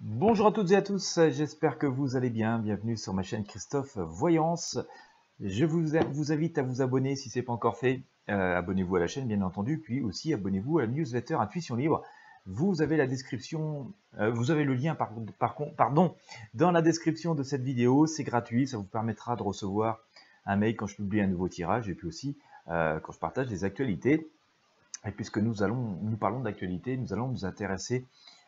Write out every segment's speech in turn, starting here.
Bonjour à toutes et à tous, j'espère que vous allez bien. Bienvenue sur ma chaîne Christophe Voyance. Je vous invite à vous abonner si ce n'est pas encore fait. Abonnez-vous à la chaîne bien entendu, puis aussi abonnez-vous à la newsletter Intuition Libre. Vous avez la description, vous avez le lien pardon, dans la description de cette vidéo. C'est gratuit, ça vous permettra de recevoir un mail quand je publie un nouveau tirage et puis aussi quand je partage des actualités. Et puisque nous parlons d'actualité, nous allons nous intéresser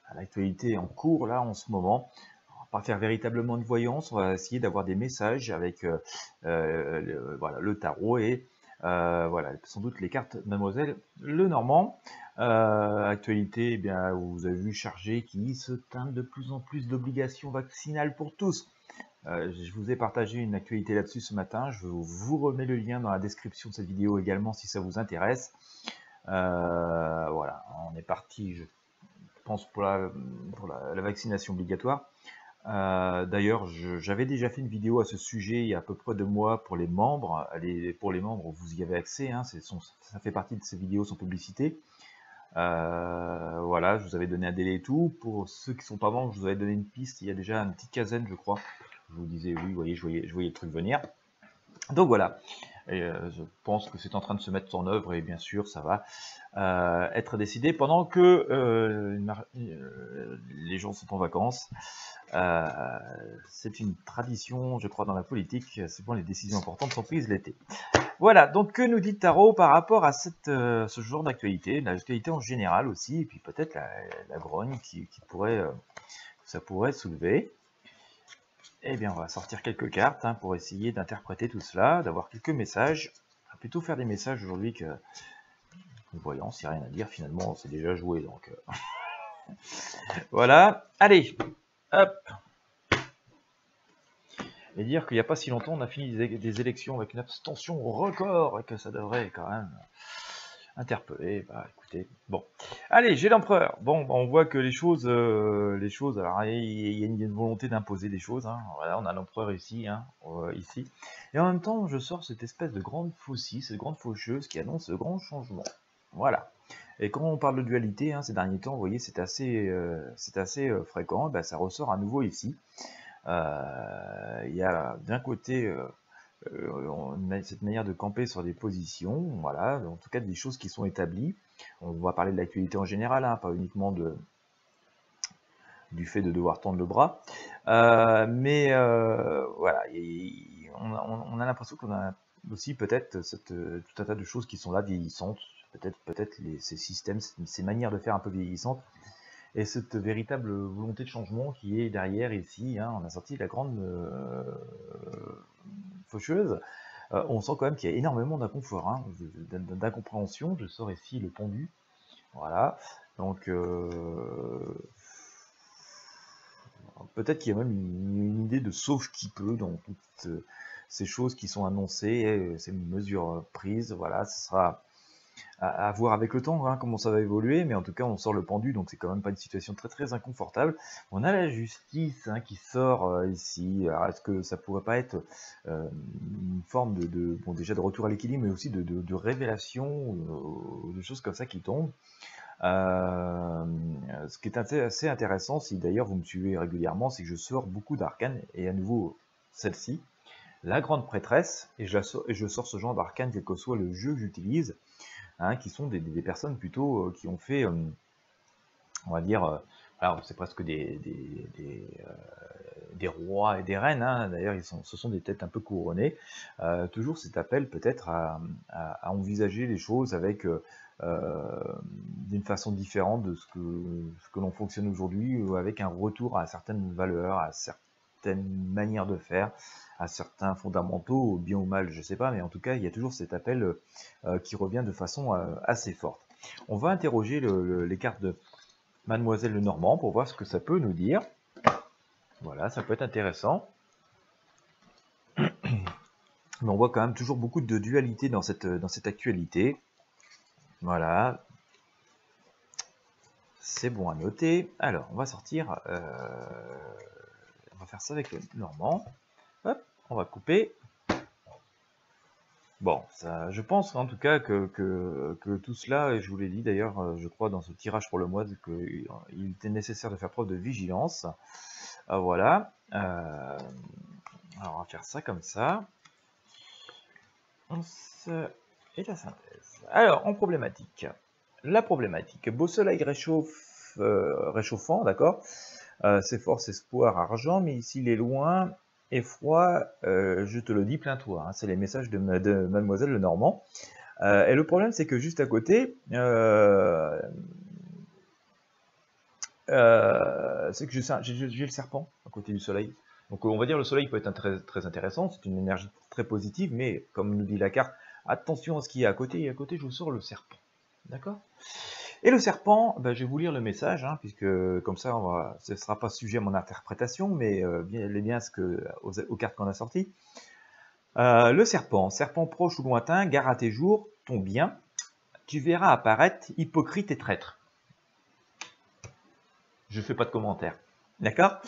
à l'actualité en cours là en ce moment. On va pas faire véritablement de voyance, on va essayer d'avoir des messages avec voilà, le tarot et voilà, sans doute les cartes Mademoiselle Lenormand. Actualité, eh bien, vous avez vu chargé qui se teinte de plus en plus d'obligations vaccinales pour tous. Je vous ai partagé une actualité là-dessus ce matin. Je vous remets le lien dans la description de cette vidéo également si ça vous intéresse. Voilà, on est parti, je pense, pour la vaccination obligatoire. D'ailleurs, j'avais déjà fait une vidéo à ce sujet il y a à peu près 2 mois pour les membres. Pour les membres, vous y avez accès, hein, ça fait partie de ces vidéos sans publicité. Voilà, je vous avais donné un délai et tout. Pour ceux qui ne sont pas membres, je vous avais donné une piste il y a déjà une petite quinzaine, je crois. Je vous disais, oui, vous voyez, je voyais le truc venir. Donc voilà, et je pense que c'est en train de se mettre en œuvre et bien sûr ça va être décidé pendant que les gens sont en vacances. C'est une tradition, je crois, dans la politique, c'est bon, les décisions importantes sont prises l'été. Voilà, donc que nous dit Tarot par rapport à ce genre d'actualité, l'actualité en général aussi, et puis peut-être la grogne ça pourrait soulever. Eh bien, on va sortir quelques cartes hein, pour essayer d'interpréter tout cela, d'avoir quelques messages. On va plutôt faire des messages aujourd'hui que voyance, il n'y a rien à dire, finalement, c'est déjà joué. Donc voilà, allez, hop. Et dire qu'il n'y a pas si longtemps, on a fini des élections avec une abstention record et que ça devrait quand même interpeller. Bah écoutez, bon. Allez, j'ai l'empereur. Bon, bah, on voit que les choses, alors il y a une volonté d'imposer des choses. Hein. Voilà, on a l'empereur ici, hein, ici. Et en même temps, je sors cette espèce de grande faucille, cette grande faucheuse qui annonce ce grand changement. Voilà. Et quand on parle de dualité, hein, ces derniers temps, vous voyez, c'est assez fréquent. Bah, ça ressort à nouveau ici. Il y a d'un côté cette manière de camper sur des positions, voilà, en tout cas des choses qui sont établies. On va parler de l'actualité en général, hein, pas uniquement du fait de devoir tendre le bras. Mais voilà, on a l'impression qu'on a aussi peut-être tout un tas de choses qui sont là vieillissantes, peut-être ces systèmes, ces manières de faire un peu vieillissantes, et cette véritable volonté de changement qui est derrière ici. Hein, on a sorti la grande faucheuse. On sent quand même qu'il y a énormément d'inconfort, hein, d'incompréhension. Je sors ici le pendu. Voilà. Donc, peut-être qu'il y a même une idée de sauve qui peut dans toutes ces choses qui sont annoncées, ces mesures prises. Voilà, ce sera à voir avec le temps, hein, comment ça va évoluer, mais en tout cas on sort le pendu, donc c'est quand même pas une situation très très inconfortable. On a la justice hein, qui sort ici. Alors est-ce que ça pourrait pas être une forme bon, déjà de retour à l'équilibre, mais aussi de révélation, de choses comme ça qui tombent. Ce qui est assez intéressant, si d'ailleurs vous me suivez régulièrement, c'est que je sors beaucoup d'arcanes, et à nouveau celle-ci, la grande prêtresse, et je sors ce genre d'arcane quel que soit le jeu que j'utilise. Hein, qui sont des personnes plutôt qui ont fait, on va dire, alors c'est presque des rois et des reines, hein, d'ailleurs ce sont des têtes un peu couronnées, toujours cet appel peut-être à envisager les choses avec d'une façon différente de ce que l'on fonctionne aujourd'hui, ou avec un retour à certaines valeurs, à certaines manières de faire, à certains fondamentaux, bien ou mal, je ne sais pas, mais en tout cas, il y a toujours cet appel qui revient de façon assez forte. On va interroger les cartes de Mademoiselle Lenormand pour voir ce que ça peut nous dire. Voilà, ça peut être intéressant. Mais on voit quand même toujours beaucoup de dualité dans cette actualité. Voilà. C'est bon à noter. Alors, on va sortir... on va faire ça avec le Normand. Hop, on va couper. Bon, ça, je pense en tout cas que tout cela, et je vous l'ai dit d'ailleurs, je crois dans ce tirage pour le mois, qu'il était nécessaire de faire preuve de vigilance. Voilà. Alors on va faire ça comme ça. Et la synthèse. Alors, en problématique. La problématique. Beau soleil réchauffant, d'accord. C'est force, espoir, argent, mais ici les loin et froid, je te le dis plein toi. Hein, c'est les messages de Mademoiselle Lenormand. Et le problème, c'est que juste à côté, c'est que j'ai le serpent à côté du soleil. Donc on va dire le soleil peut être très intéressant, c'est une énergie très positive, mais comme nous dit la carte, attention à ce qu'il y a à côté, et à côté je vous sors le serpent. D'accord? Et le serpent, ben, je vais vous lire le message, hein, puisque comme ça, ce ne sera pas sujet à mon interprétation, mais bien aux cartes qu'on a sorties. Le serpent, serpent proche ou lointain, gare à tes jours, ton bien, tu verras apparaître hypocrite et traître. Je ne fais pas de commentaires. D'accord?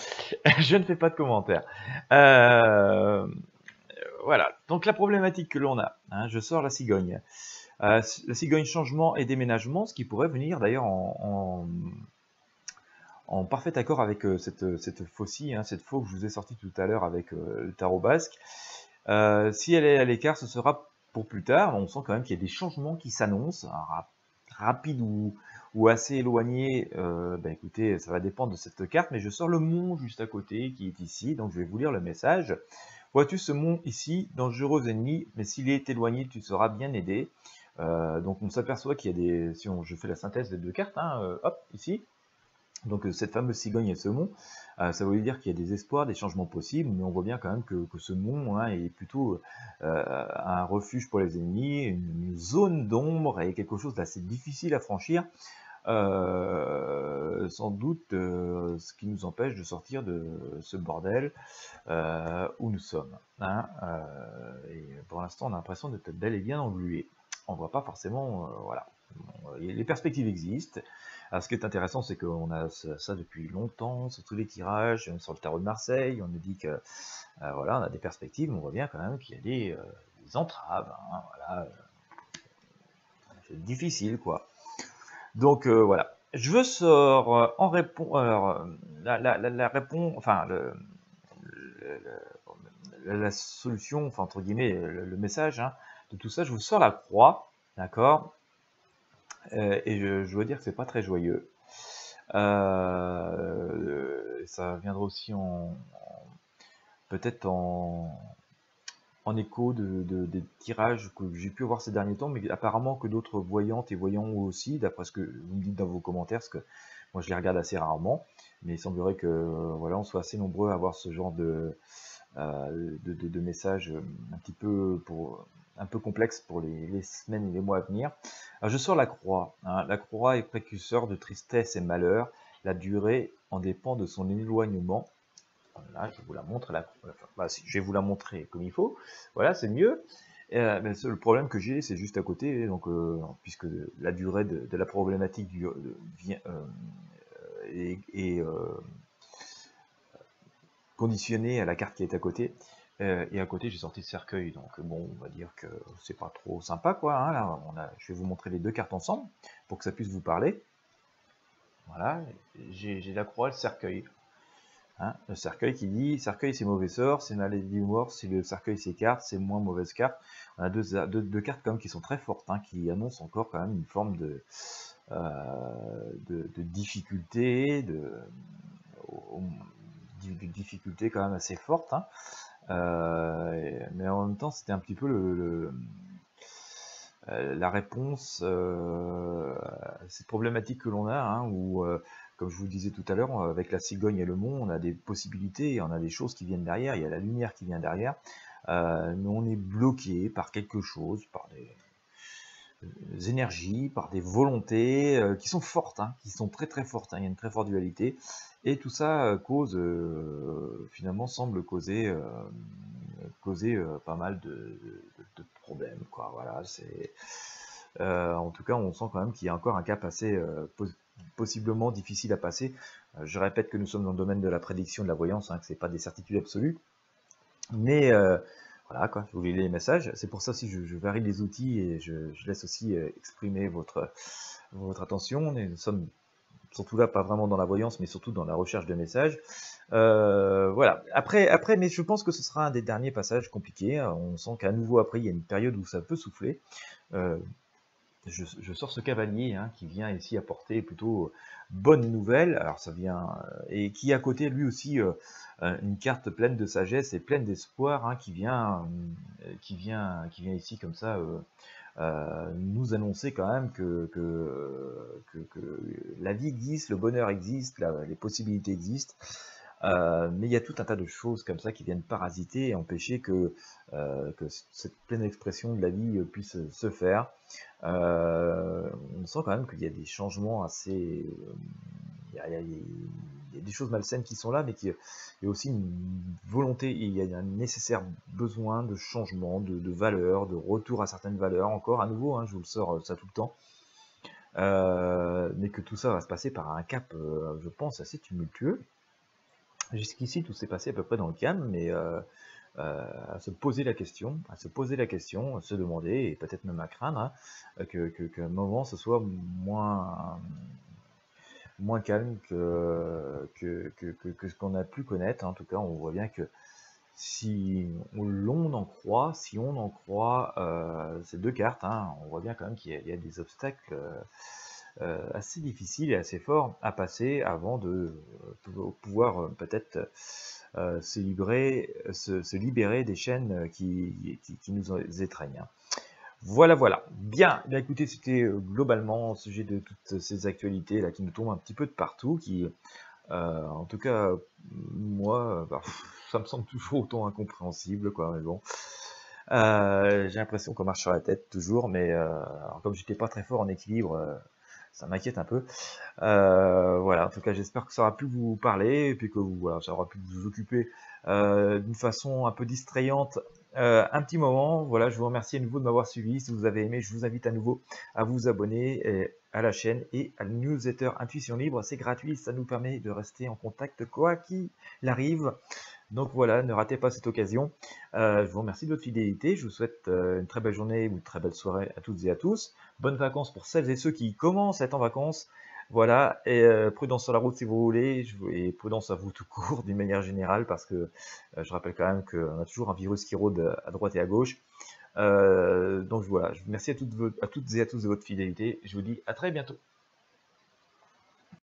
Je ne fais pas de commentaires. Voilà. Donc la problématique que l'on a, hein, je sors la cigogne. La cigogne changement et déménagement, ce qui pourrait venir d'ailleurs en parfait accord avec cette faux-ci, hein, cette faux que je vous ai sortie tout à l'heure avec le tarot basque. Si elle est à l'écart, ce sera pour plus tard. On sent quand même qu'il y a des changements qui s'annoncent, rapides ou assez éloignés. Écoutez, ça va dépendre de cette carte, mais je sors le mont juste à côté qui est ici, donc je vais vous lire le message. Vois-tu ce mont ici, dangereux ennemi, mais s'il est éloigné, tu seras bien aidé. Donc on s'aperçoit qu'il y a des, je fais la synthèse des deux cartes, hein, hop, ici. Donc cette fameuse cigogne et ce mont, ça veut dire qu'il y a des espoirs, des changements possibles, mais on voit bien quand même que ce mont, hein, est plutôt un refuge pour les ennemis, une zone d'ombre et quelque chose d'assez difficile à franchir. Sans doute ce qui nous empêche de sortir de ce bordel où nous sommes. Hein, et pour l'instant, on a l'impression d'être bel et bien englué. On voit pas forcément, voilà. Les perspectives existent. Alors, ce qui est intéressant, c'est qu'on a ça depuis longtemps, sur tous les tirages, même sur le tarot de Marseille, on nous dit que voilà, on a des perspectives, mais on voit bien quand même qu'il y a des entraves. Hein, voilà, c'est difficile, quoi. Donc voilà. Je sors en réponse, la réponse, enfin la solution, enfin entre guillemets, le message, hein, de tout ça, je vous sors la croix, d'accord, et je dois dire que c'est pas très joyeux. Ça viendra aussi peut-être en écho des tirages que j'ai pu voir ces derniers temps, mais apparemment que d'autres voyantes et voyants aussi, d'après ce que vous me dites dans vos commentaires, parce que moi je les regarde assez rarement, mais il semblerait que voilà, on soit assez nombreux à avoir ce genre de messages un peu complexes pour les semaines et les mois à venir. Alors je sors la croix. Hein. La croix est précurseur de tristesse et malheur. La durée en dépend de son éloignement. Là, je vous la montre. Je vais vous la montrer comme il faut. Voilà, c'est mieux. Le problème que j'ai, c'est juste à côté. Donc, puisque la durée de la problématique est conditionnée à la carte qui est à côté. Et à côté, j'ai sorti le cercueil. Donc, bon, on va dire que c'est pas trop sympa, quoi. Hein, là, je vais vous montrer les deux cartes ensemble pour que ça puisse vous parler. Voilà, j'ai la croix, le cercueil. Hein, le cercueil qui dit, cercueil c'est mauvais sort, c'est maladie ou mort, si le cercueil s'écarte, c'est moins mauvaise carte. On a deux cartes quand même qui sont très fortes, hein, qui annoncent encore quand même une forme de difficulté, de difficulté quand même assez forte. Hein. Mais en même temps, c'était un petit peu la réponse à cette problématique que l'on a, hein, où comme je vous le disais tout à l'heure, avec la cigogne et le mont, on a des possibilités, on a des choses qui viennent derrière, il y a la lumière qui vient derrière, mais on est bloqué par quelque chose, par des énergies, par des volontés qui sont fortes, hein, qui sont très très fortes, hein, il y a une très forte dualité, et tout ça finalement semble causer pas mal de problèmes, quoi. Voilà, c'est... en tout cas, on sent quand même qu'il y a encore un cap assez possiblement difficile à passer. Je répète que nous sommes dans le domaine de la prédiction, de la voyance, hein, que ce n'est pas des certitudes absolues. Mais Voilà, quoi, je vous lis les messages. C'est pour ça aussi je varie les outils et je laisse aussi exprimer votre attention. Et nous sommes surtout là, pas vraiment dans la voyance, mais surtout dans la recherche de messages. Voilà. Après, mais je pense que ce sera un des derniers passages compliqués. On sent qu'à nouveau, après, il y a une période où ça peut souffler. Je sors ce cavalier qui vient ici apporter plutôt bonne nouvelle. Alors ça vient et qui à côté lui aussi une carte pleine de sagesse et pleine d'espoir qui vient ici comme ça nous annoncer quand même que la vie existe, le bonheur existe, les possibilités existent. Mais il y a tout un tas de choses comme ça qui viennent parasiter et empêcher que cette pleine expression de la vie puisse se faire. On sent quand même qu'il y a des changements assez... il y a des choses malsaines qui sont là, mais il y a aussi une volonté, il y a un nécessaire besoin de changement, de valeurs, de retour à certaines valeurs, encore à nouveau, je vous le sors ça tout le temps. Mais que tout ça va se passer par un cap, je pense, assez tumultueux. Jusqu'ici, tout s'est passé à peu près dans le calme, mais à se poser la question, à se demander, et peut-être même à craindre, qu'à un moment ce soit moins calme que ce qu'on a pu connaître. En tout cas, on voit bien que si on en croit ces deux cartes, on voit bien quand même qu'il y a des obstacles assez difficile et assez fort à passer avant de pouvoir peut-être se libérer des chaînes qui nous étreignent. Voilà. Bien, écoutez, c'était globalement au sujet de toutes ces actualités là qui nous tombent un petit peu de partout, qui, en tout cas, moi, ça me semble toujours autant incompréhensible, quoi. Mais bon, j'ai l'impression qu'on marche sur la tête toujours, mais alors, comme j'étais pas très fort en équilibre, ça m'inquiète un peu. Voilà, en tout cas, j'espère que ça aura pu vous parler et puis que ça aura pu vous occuper d'une façon un peu distrayante un petit moment. Voilà, je vous remercie à nouveau de m'avoir suivi. Si vous avez aimé, je vous invite à nouveau à vous abonner à la chaîne et à la newsletter Intuition Libre. C'est gratuit, ça nous permet de rester en contact quoi qu'il arrive. Donc voilà, ne ratez pas cette occasion. Je vous remercie de votre fidélité. Je vous souhaite une très belle journée ou une très belle soirée à toutes et à tous. Bonnes vacances pour celles et ceux qui commencent à être en vacances. Voilà, et prudence sur la route si vous voulez, et prudence à vous tout court d'une manière générale, parce que je rappelle quand même qu'on a toujours un virus qui rôde à droite et à gauche. Donc voilà, je vous remercie à toutes et à tous de votre fidélité. Je vous dis à très bientôt.